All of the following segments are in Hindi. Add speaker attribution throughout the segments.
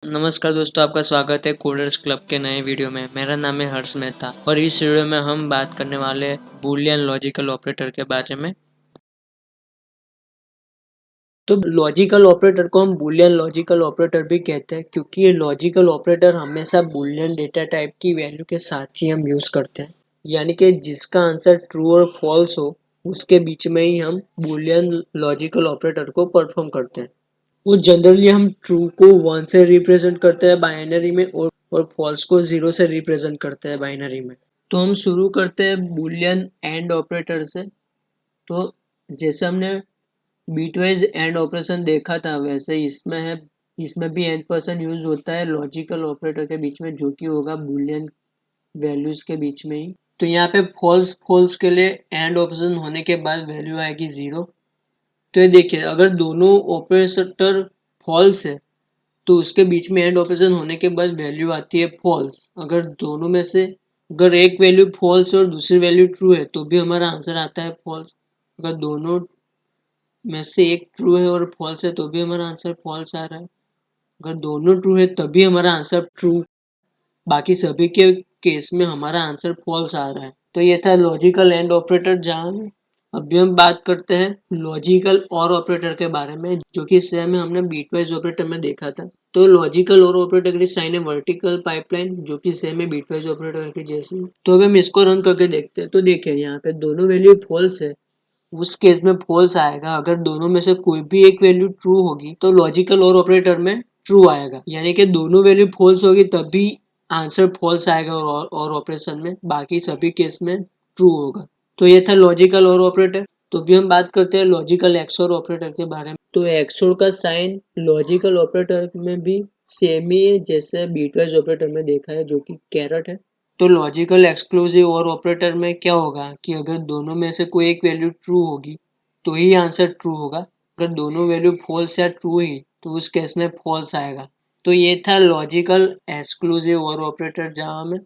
Speaker 1: नमस्कार दोस्तों, आपका स्वागत है कोडर्स क्लब के नए वीडियो में। मेरा नाम है हर्ष मेहता और इस वीडियो में हम बात करने वाले हैं बूलियन लॉजिकल ऑपरेटर के बारे में। तो लॉजिकल ऑपरेटर को हम बूलियन लॉजिकल ऑपरेटर भी कहते हैं क्योंकि ये लॉजिकल ऑपरेटर हमेशा बूलियन डेटा टाइप की वैल्यू के साथ ही हम यूज़ करते हैं, यानी कि जिसका आंसर ट्रू और फॉल्स हो उसके बीच में ही हम बूलियन लॉजिकल ऑपरेटर को परफॉर्म करते हैं। वो जनरली हम ट्रू को 1 से रिप्रेजेंट करते हैं बाइनरी में और फॉल्स को 0 से रिप्रेजेंट करते हैं बाइनरी में। तो हम शुरू करते हैं बूलियन एंड ऑपरेटर से। तो जैसे हमने बीटवाइज एंड ऑपरेशन देखा था वैसे इसमें भी एंड पर्सन यूज होता है लॉजिकल ऑपरेटर के बीच में, जो कि होगा बूलियन वैल्यूज के बीच में ही। तो यहाँ पे फॉल्स फॉल्स के लिए एंड ऑपरेशन होने के बाद वैल्यू आएगी 0। तो ये देखिए, अगर दोनों ऑपरेटर फॉल्स है तो उसके बीच में एंड ऑपरेशन होने के बाद वैल्यू आती है फॉल्स। अगर दोनों में से अगर एक वैल्यू फॉल्स और दूसरी वैल्यू ट्रू है तो भी हमारा आंसर आता है फॉल्स। अगर दोनों में से एक ट्रू है और फॉल्स है तो भी हमारा आंसर फॉल्स आ रहा है। अगर दोनों ट्रू है तभी हमारा आंसर ट्रू, बाकी सभी के केस में हमारा आंसर फॉल्स आ रहा है। तो ये था लॉजिकल एंड ऑपरेटर जहाँ में। अभी हम बात करते हैं लॉजिकल और ऑपरेटर के बारे में, जो कि सेम है हमने बीटवाइज ऑपरेटर में देखा था। तो लॉजिकल और ऑपरेटर की साइन है वर्टिकल पाइपलाइन, जो कि सेम है बीटवाइज ऑपरेटर की जैसी। तो अब हम इसको रन करके देखते हैं। तो देखिए यहाँ पे दोनों वैल्यू फॉल्स है, उस केस में फॉल्स आएगा। अगर दोनों में से कोई भी एक वैल्यू ट्रू होगी तो लॉजिकल और ऑपरेटर में ट्रू आएगा, यानी कि दोनों वैल्यू फॉल्स होगी तभी आंसर फॉल्स आएगा और ऑपरेशन में, बाकी सभी केस में ट्रू होगा। तो ये था लॉजिकल और ऑपरेटर। तो भी हम बात करते हैं लॉजिकल एक्सओर ऑपरेटर के बारे में। तो एक्सओर का साइन लॉजिकल ऑपरेटर में भी सेम ही है जैसे बीटवाइज ऑपरेटर में देखा है, जो कि कैरेट है। तो लॉजिकल एक्सक्लूसिव और ऑपरेटर में क्या होगा कि अगर दोनों में से कोई एक वैल्यू ट्रू होगी तो ही आंसर ट्रू होगा। अगर दोनों वैल्यू फॉल्स या ट्रू ही तो उस केस में फॉल्स आएगा। तो ये था लॉजिकल एक्सक्लूसिव और ऑपरेटर जावा में।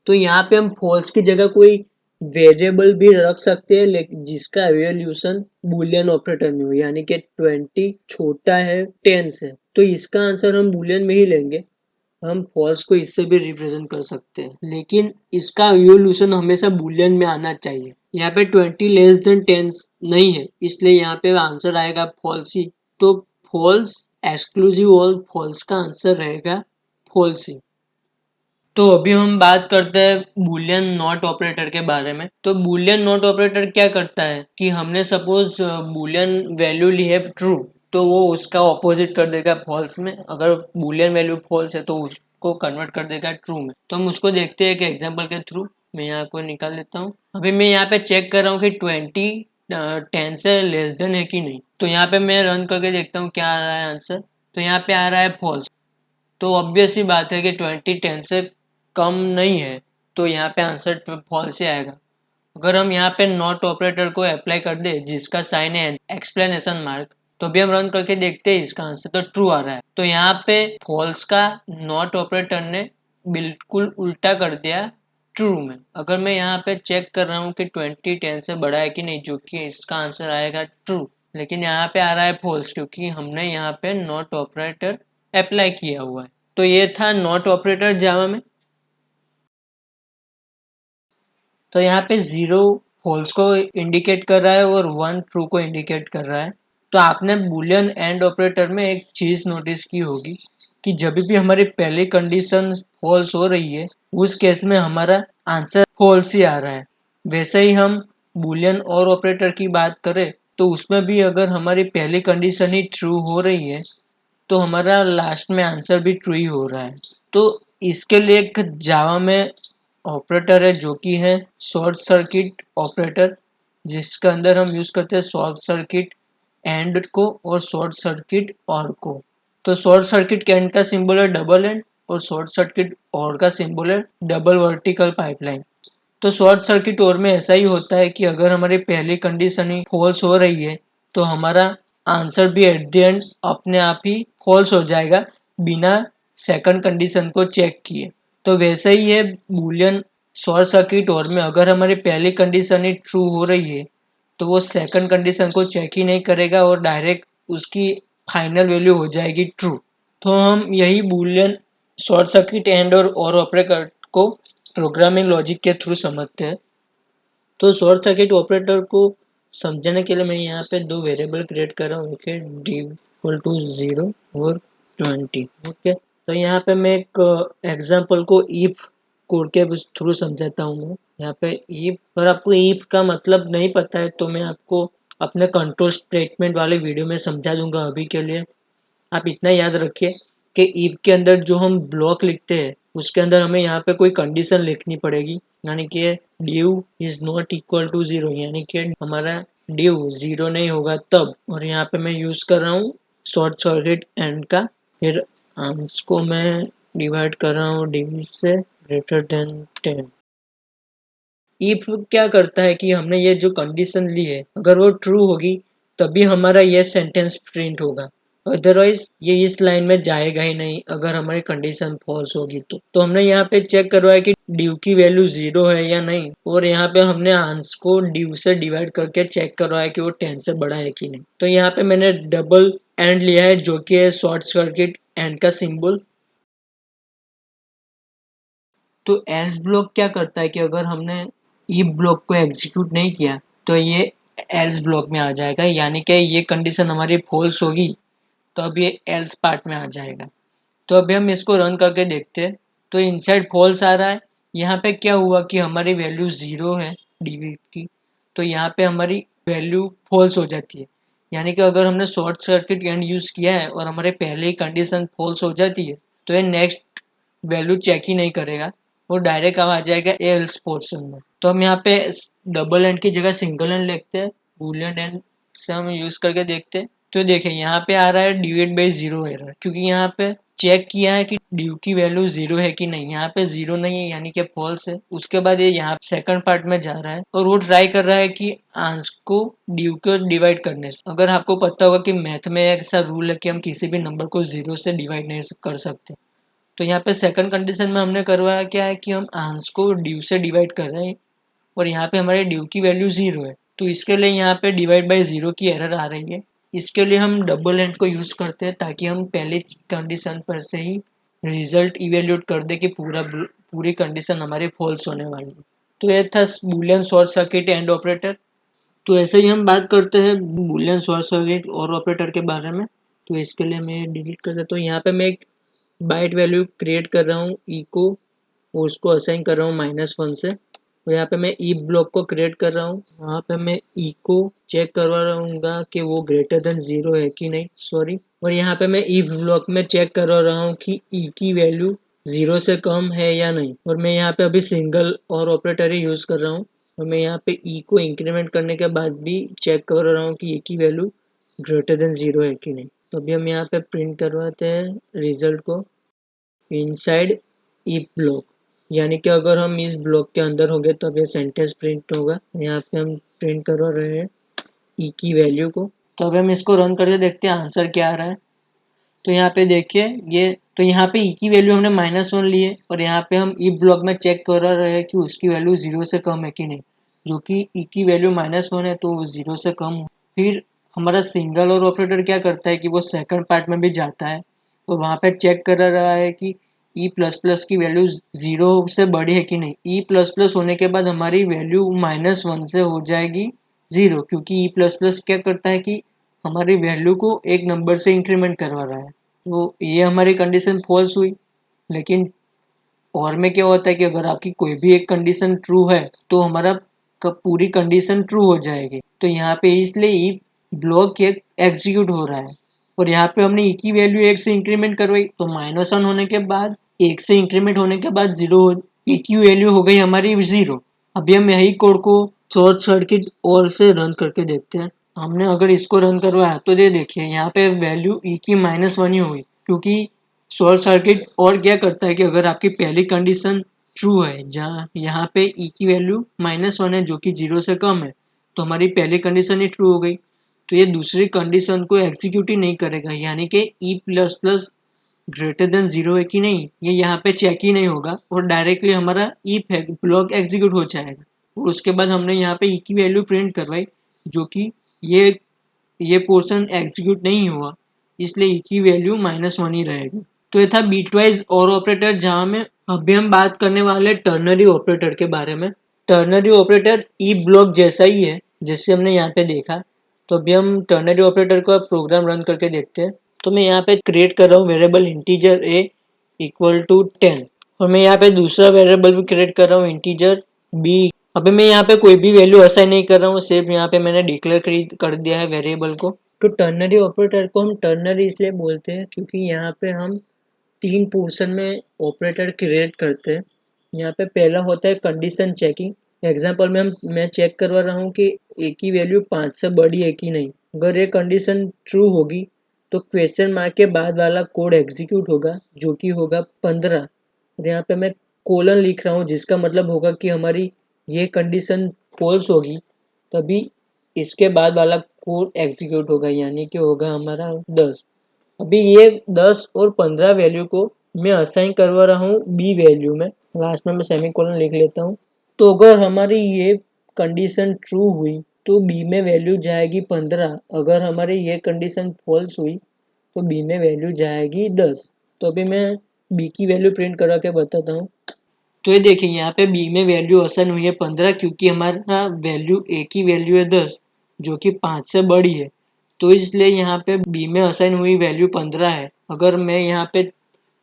Speaker 1: तो यहाँ पे हम फॉल्स की जगह कोई वेरिएबल भी रख सकते हैं, लेकिन जिसका इवैल्यूएशन बूलियन ऑपरेटर में हो, यानी कि 20 छोटा है 10 से, तो इसका आंसर हम बूलियन में ही लेंगे। हम फॉल्स को इससे भी रिप्रेजेंट कर सकते हैं, लेकिन इसका इवोल्यूशन हमेशा बूलियन में आना चाहिए। यहाँ पे 20 लेस देन 10 नहीं है, इसलिए यहाँ पे आंसर आएगा फॉल्स ही। तो फॉल्स एक्सक्लूसिव और फॉल्स का आंसर रहेगा फॉल्स ही। तो अभी हम बात करते हैं बूलियन नॉट ऑपरेटर के बारे में। तो बूलियन नॉट ऑपरेटर क्या करता है कि हमने सपोज बूलियन वैल्यू ली है ट्रू, तो वो उसका ऑपोजिट कर देगा फॉल्स में। अगर बूलियन वैल्यू फॉल्स है तो उसको कन्वर्ट कर देगा ट्रू में। तो हम उसको देखते हैं कि एग्जांपल के थ्रू। मैं यहाँ को निकाल लेता हूँ। अभी मैं यहाँ पे चेक कर रहा हूँ कि 20 10 से लेस देन है कि नहीं। तो यहाँ पे मैं रन करके देखता हूँ क्या आ रहा है आंसर। तो यहाँ पे आ रहा है फॉल्स। तो ऑब्वियस ही बात है कि 20 10 से कम नहीं है, तो यहाँ पे आंसर फॉल्स ही आएगा। अगर हम यहाँ पे नॉट ऑपरेटर को अप्लाई कर दे जिसका साइन है एक्सप्लेनेशन मार्क, तो भी हम रन करके देखते हैं इसका आंसर तो ट्रू आ रहा है। तो यहाँ पे फॉल्स का नॉट ऑपरेटर ने बिल्कुल उल्टा कर दिया ट्रू में। अगर मैं यहाँ पे चेक कर रहा हूँ कि 20 10 से बड़ा है कि नहीं, जो कि इसका आंसर आएगा ट्रू, लेकिन यहाँ पे आ रहा है फॉल्स क्योंकि हमने यहाँ पे नॉट ऑपरेटर अप्लाई किया हुआ है। तो ये था नॉट ऑपरेटर जावा में। तो यहाँ पे 0 फॉल्स को इंडिकेट कर रहा है और 1 ट्रू को इंडिकेट कर रहा है। तो आपने बूलियन एंड ऑपरेटर में एक चीज नोटिस की होगी कि जब भी हमारी पहली कंडीशन फॉल्स हो रही है उस केस में हमारा आंसर फॉल्स ही आ रहा है। वैसे ही हम बूलियन और ऑपरेटर की बात करें तो उसमें भी अगर हमारी पहली कंडीशन ही ट्रू हो रही है तो हमारा लास्ट में आंसर भी ट्रू ही हो रहा है। तो इसके लिए एक जावा में ऑपरेटर है जो कि है शॉर्ट सर्किट ऑपरेटर, जिसके अंदर हम यूज करते हैं शॉर्ट सर्किट एंड को और शॉर्ट सर्किट और को। तो शॉर्ट सर्किट के एंड का सिंबल है डबल एंड और शॉर्ट सर्किट और का सिंबल है डबल वर्टिकल पाइपलाइन। तो शॉर्ट सर्किट और में ऐसा ही होता है कि अगर हमारी पहली कंडीशन ही फॉल्स हो रही है तो हमारा आंसर भी एट द एंड अपने आप ही फॉल्स हो जाएगा बिना सेकंड कंडीशन को चेक किए। तो वैसे ही है बूलियन शॉर्ट सर्किट और में, अगर हमारी पहली कंडीशन ही ट्रू हो रही है तो वो सेकंड कंडीशन को चेक ही नहीं करेगा और डायरेक्ट उसकी फाइनल वैल्यू हो जाएगी ट्रू। तो हम यही बूलियन शॉर्ट सर्किट एंड और ऑपरेटर को प्रोग्रामिंग लॉजिक के थ्रू समझते हैं। तो शॉर्ट सर्किट ऑपरेटर को समझने के लिए मैं यहाँ पे दो वेरिएबल क्रिएट कर रहा हूँ, ओके, डी इक्वल टू 0 और 20, ओके। तो यहाँ पे मैं एक एग्जांपल को इफ कोड के थ्रू समझाता हूँ। मैं यहाँ पे इफ, अगर आपको इफ का मतलब नहीं पता है तो मैं आपको अपने कंट्रोल स्टेटमेंट वाले वीडियो में समझा दूंगा। अभी के लिए आप इतना याद रखिए कि इफ के अंदर जो हम ब्लॉक लिखते हैं उसके अंदर हमें यहाँ पे कोई कंडीशन लिखनी पड़ेगी, यानी कि due is not equal to 0, यानी कि हमारा ड्यू 0 नहीं होगा तब। और यहाँ पे मैं यूज कर रहा हूँ शॉर्ट सर्किट एंड का। फिर आंस को मैं डिवाइड कर रहा हूँ ड्यू से ग्रेटर देन 10। इफ क्या करता है कि हमने ये जो कंडीशन ली है अगर वो ट्रू होगी तभी हमारा ये सेंटेंस प्रिंट होगा, अदरवाइज ये इस लाइन में जाएगा ही नहीं अगर हमारी कंडीशन फॉल्स होगी तो हमने यहाँ पे चेक करवाया कि ड्यू की वैल्यू 0 है या नहीं, और यहाँ पे हमने आंस को ड्यू से डिवाइड करके चेक करवाया कि वो 10 से बड़ा है कि नहीं। तो यहाँ पे मैंने डबल एंड लिया है जो कि है शॉर्ट सर्किट एंड का सिंबल। तो एल्स ब्लॉक क्या करता है कि अगर हमने ई ब्लॉक को एग्जीक्यूट नहीं किया तो ये एल्स ब्लॉक में आ जाएगा, यानी कि ये कंडीशन हमारी फॉल्स होगी तो अब ये एल्स पार्ट में आ जाएगा। तो अभी हम इसको रन करके देखते हैं। तो इनसाइड फॉल्स आ रहा है। यहाँ पे क्या हुआ कि हमारी वैल्यू 0 है डीवी की, तो यहाँ पे हमारी वैल्यू फॉल्स हो जाती है। यानी कि अगर हमने शॉर्ट सर्किट एंड यूज़ किया है और हमारे पहले ही कंडीशन फॉल्स हो जाती है तो ये नेक्स्ट वैल्यू चेक ही नहीं करेगा, वो डायरेक्ट आ जाएगा एल्स पोर्शन में। तो हम यहाँ पे डबल एंड की जगह सिंगल एंड लिखते हैं, बूलियन एंड से हम यूज़ करके देखते हैं। तो देखिए यहाँ पे आ रहा है डिवाइड बाई 0 एरर, क्योंकि यहाँ पे चेक किया है कि ड्यू की वैल्यू 0 है कि नहीं। यहाँ पे 0 नहीं है यानी कि फॉल्स है। उसके बाद ये यहाँ सेकंड पार्ट में जा रहा है और वो ट्राई कर रहा है कि आंसर को ड्यू को डिवाइड करने से। अगर आपको पता होगा कि मैथ में ऐसा रूल है कि हम किसी भी नंबर को 0 से डिवाइड नहीं कर सकते, तो यहाँ पे सेकंड कंडीशन में हमने करवाया क्या है कि हम आंसर को ड्यू से डिवाइड कर रहे हैं और यहाँ पे हमारे ड्यू की वैल्यू 0 है, तो इसके लिए यहाँ पे डिवाइड बाई 0 की एरर आ रही है। इसके लिए हम डबल एंड को यूज़ करते हैं ताकि हम पहली कंडीशन पर से ही रिजल्ट इवेल्यूट कर दे कि पूरी कंडीशन हमारी फॉल्स होने वाली है। तो ये था Boolean short circuit and operator. तो ऐसे ही हम बात करते हैं बूलियन शॉर्ट सर्किट और ऑपरेटर के बारे में। तो इसके लिए मैं डिलीट कर देता हूँ। यहाँ पे मैं एक बाइट वैल्यू क्रिएट कर रहा हूँ ई को, और उसको असाइन कर रहा हूँ -1 से। और यहाँ पे मैं ई ब्लॉक को क्रिएट कर रहा हूँ, वहाँ पे मैं ई को चेक करवा रहूँगा कि वो ग्रेटर देन 0 है कि नहीं, सॉरी। और यहाँ पे मैं ई ब्लॉक में चेक करवा रहा हूँ कि ई की वैल्यू 0 से कम है या नहीं। और मैं यहाँ पे अभी सिंगल और ऑपरेटर ही यूज़ कर रहा हूँ। और मैं यहाँ पे ई को इंक्रीमेंट करने के बाद भी चेक कर रहा हूँ कि ई की वैल्यू ग्रेटर देन 0 है कि नहीं। तो अभी हम यहाँ पे प्रिंट करवाते हैं रिजल्ट को इनसाइड ई ब्लॉक, यानी कि अगर हम इस ब्लॉक के अंदर होंगे तब ये सेंटेंस प्रिंट होगा। यहाँ पे हम प्रिंट करवा रहे हैं ई की वैल्यू को। तो अब हम इसको रन करके देखते हैं आंसर क्या आ रहा है। तो यहाँ पे देखिए ये, तो यहाँ पे ई की वैल्यू हमने -1 ली है और यहाँ पे हम ई ब्लॉक में चेक कर रहे हैं कि उसकी वैल्यू 0 से कम है कि नहीं, जो कि ई की वैल्यू -1 है तो 0 से कम हो। फिर हमारा सिंगल और ऑपरेटर क्या करता है कि वो सेकंड पार्ट में भी जाता है और वहाँ पे चेक कर रहा है कि ई प्लस प्लस की वैल्यू 0 से बड़ी है कि नहीं। ई प्लस प्लस होने के बाद हमारी वैल्यू -1 से हो जाएगी 0, क्योंकि ई प्लस प्लस क्या करता है कि हमारी वैल्यू को एक नंबर से इंक्रीमेंट करवा रहा है। तो ये हमारी कंडीशन फॉल्स हुई। लेकिन और में क्या होता है कि अगर आपकी कोई भी एक कंडीशन ट्रू है तो हमारा पूरी कंडीशन ट्रू हो जाएगी। तो यहाँ पे इसलिए ई ब्लॉक एक एग्जीक्यूट हो रहा है और यहाँ पे हमने ई की वैल्यू 1 से इंक्रीमेंट करवाई, तो -1 होने के बाद 1 से इंक्रीमेंट होने के बाद 0, ई की वैल्यू हो गई हमारी 0। अभी हम यही कोड को शॉर्ट सर्किट और से रन करके देखते हैं। हमने अगर इसको रन करवाया तो ये देखिए यहाँ पे वैल्यू ई की -1 ही हुई, क्योंकि शॉर्ट सर्किट और क्या करता है कि अगर आपकी पहली कंडीशन ट्रू है, जहाँ यहाँ पे ई की वैल्यू -1 है जो कि 0 से कम है, तो हमारी पहली कंडीशन ही ट्रू हो गई। तो ये दूसरी कंडीशन को एग्जीक्यूट ही नहीं करेगा, यानी कि E plus plus greater than 0 है कि नहीं ये यहाँ पे चेक ही नहीं होगा और डायरेक्टली हमारा ई ब्लॉक एग्जीक्यूट हो जाएगा। और उसके बाद हमने यहाँ पे ई की वैल्यू प्रिंट करवाई, जो कि ये पोर्शन एग्जीक्यूट नहीं हुआ। इसलिए ई की वैल्यू -1 ही रहेगी। तो ये था बीटवाइज और ऑपरेटर, जहाँ में अभी हम बात करने वाले टर्नरी ऑपरेटर के बारे में। टर्नरी ऑपरेटर ई ब्लॉक जैसा ही है जिससे हमने यहाँ पे देखा। तो अभी हम टर्नरी ऑपरेटर का प्रोग्राम रन करके देखते हैं। तो मैं यहाँ पे क्रिएट कर रहा हूँ variable integer a equal to 10, और मैं यहाँ पे दूसरा वेरिएबल भी क्रिएट कर रहा हूँ इंटीजर b। अभी मैं यहाँ पे कोई भी वैल्यू असाइन नहीं कर रहा हूँ, सिर्फ यहाँ पे मैंने डिक्लेयर कर दिया है वेरिएबल को। तो टर्नरी ऑपरेटर को हम टर्नरी इसलिए बोलते हैं क्योंकि यहाँ पे हम 3 पोर्शन में ऑपरेटर क्रिएट करते हैं। यहाँ पे पहला होता है कंडीशन चेकिंग। एग्जाम्पल में मैं चेक करवा रहा हूँ कि a की वैल्यू 5 से बड़ी है कि नहीं। अगर ये कंडीशन ट्रू होगी तो क्वेश्चन मार्क के बाद वाला कोड एग्जीक्यूट होगा, जो कि होगा 15। और यहाँ पे मैं कोलन लिख रहा हूँ, जिसका मतलब होगा कि हमारी ये कंडीशन फॉल्स होगी तभी इसके बाद वाला कोड एग्जीक्यूट होगा, यानी कि होगा हमारा 10। अभी ये 10 और 15 वैल्यू को मैं असाइन करवा रहा हूँ बी वैल्यू में। लास्ट में मैं सेमीकोलन लिख लेता हूँ। तो अगर हमारी ये कंडीशन ट्रू हुई तो बी में वैल्यू जाएगी 15। अगर हमारी ये कंडीशन फॉल्स हुई तो बी में वैल्यू जाएगी 10। तो अभी मैं बी की वैल्यू प्रिंट करा के बताता हूँ। तो ये देखिए यहाँ पे बी में वैल्यू असाइन हुई है 15, क्योंकि हमारा वैल्यू ए की वैल्यू है 10 जो कि 5 से बड़ी है। तो इसलिए यहाँ पे बी में असाइन हुई वैल्यू 15 है। अगर मैं यहाँ पे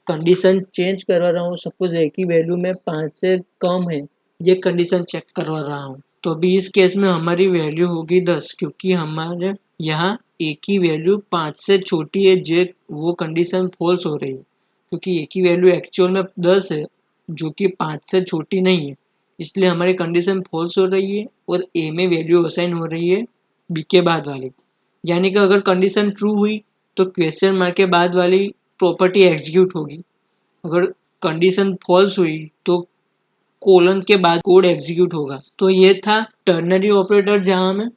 Speaker 1: कंडीशन चेंज करवा रहा हूँ, सपोज ए की वैल्यू में 5 से कम है, ये कंडीशन चेक करवा रहा हूँ, तो अभी इस केस में हमारी वैल्यू होगी 10, क्योंकि हमारे यहाँ ए की वैल्यू 5 से छोटी है, जो वो कंडीशन फॉल्स हो रही है, क्योंकि ए की वैल्यू एक्चुअल में 10 है जो कि 5 से छोटी नहीं है। इसलिए हमारी कंडीशन फॉल्स हो रही है और ए में वैल्यू असाइन हो रही है बी के बाद वाली। यानी कि अगर कंडीशन ट्रू हुई तो क्वेश्चन मार्क के बाद वाली प्रॉपर्टी एग्जीक्यूट होगी। अगर कंडीशन फॉल्स हुई तो कोलन के बाद कोड एग्जीक्यूट होगा। तो ये था टर्नरी ऑपरेटर, जहाँ में